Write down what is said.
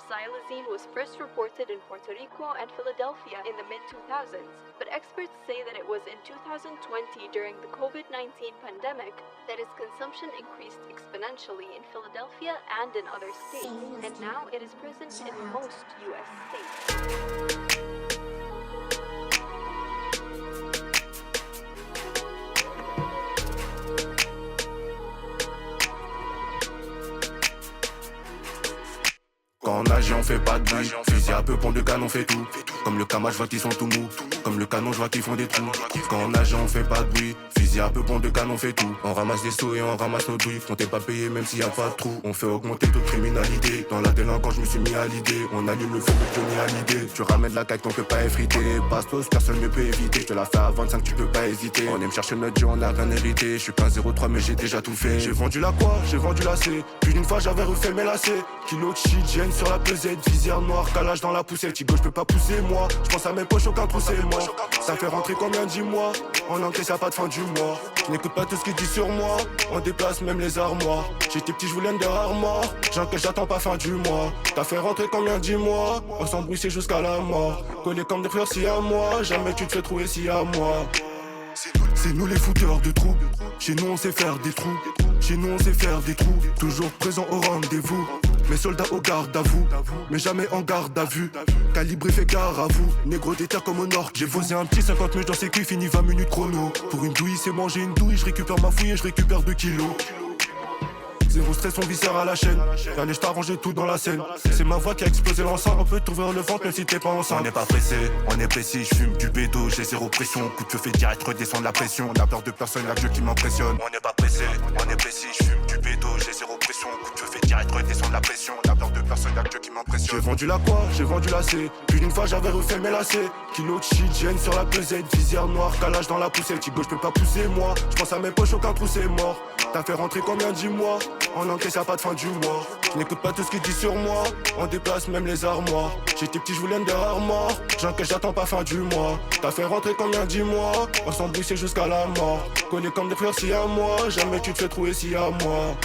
xylazine was first reported in Puerto Rico and Philadelphia in the mid-2000s, but experts say that it was in 2020 during the COVID-19 pandemic that its consumption increased exponentially in Philadelphia and in other states, and now it is present in most U.S. states. Quand on agit on fait pas de bruit, fusil à peu, pont de canon fait tout. Comme le Kama je vois qu'ils sont tout mous, comme le canon je vois qu'ils font des trous. Quand on agit on fait pas de bruit, fusil à peu, pont de canon fait tout. On ramasse des sous et on ramasse nos douilles, on t'est pas payé même s'il y a pas de trou. On fait augmenter toute criminalité, dans la délinquance je me suis mis à l'idée. On allume le feu de Johnny Hallyday. Tu ramènes la caille qu'on peut pas effriter, Bastos personne ne peut éviter. Je te la fais à 25 tu peux pas hésiter. On aime chercher notre Dieu, on a rien hérité. Je suis pas 03 mais j'ai déjà tout fait. J'ai vendu la quoi, j'ai vendu la C. Plus d'une fois j'avais refait mes lacets. Kilo de shit, gêne sur la pesette, visière noire, calage dans la poussette. Tigo, je peux pas pousser moi, je pense à mes poches, aucun trou c'est mort. Ça fait rentrer combien, dis-moi. On encaisse y'a pas de fin du mois. Je n'écoute pas tout ce qu'il dit sur moi, on déplace même les armoires. J'étais petit, je voulais me des rares morts. J'encaisse, j'attends pas fin du mois. T'as fait rentrer combien, dis-moi. On s'embrouille c'est jusqu'à la mort. Collé comme des fleurs si à moi, jamais tu te fais trouver si à moi. C'est nous les fouteurs de trous. Chez nous on sait faire des trous. Chez nous on sait faire des trous. Toujours présent au rendez-vous. Mes soldats au garde à vous, mais jamais en garde à vue. Calibré fait gare à vous, négro des terres comme au nord. J'ai posé un petit 50 mètres dans ses cuits, fini 20 minutes chrono. Pour une douille c'est manger une douille, je récupère ma fouille et je récupère 2 kilos. Zéro stress, on viscère à la chaîne. Allez, je t'arrange tout dans la scène. C'est ma voix qui a explosé l'ensemble. On peut t'ouvrir le ventre même si t'es pas ensemble. On n'est pas pressé, on est précis. Je fume du bédo, j'ai zéro pression. Coup de feu fait direct, redescendre la pression. On a peur de personne, y'a que Dieu qui m'impressionne. On n'est pas pressé, on est précis. Je fume du bédo, j'ai zéro pression. Coup de feu fait direct, redescendre la pression. On a peur de personne, y'a que Dieu qui m'impressionne. J'ai vendu la quoi, j'ai vendu la C. Plus d'une fois j'avais refait mes lacets. Kilo de shit, gêne sur la pesette. Visière noire, calage dans la poussette. Tigo, je peux pas pousser moi. Je pense à mes poches, aucun trou c'est mort. T'as fait rentrer combien, dis-moi. On encaisse y'a pas de fin du mois. Je n'écoute pas tout ce qu'il dit sur moi. On déplace même les armoires. J'étais petit, je voulais me des rares morts. J'encaisse, j'attends pas fin du mois. T'as fait rentrer combien, dis-moi. On s'embrouille c'est jusqu'à la mort. Collé comme des fleurs si à moi. Jamais tu te fais trouver si à moi.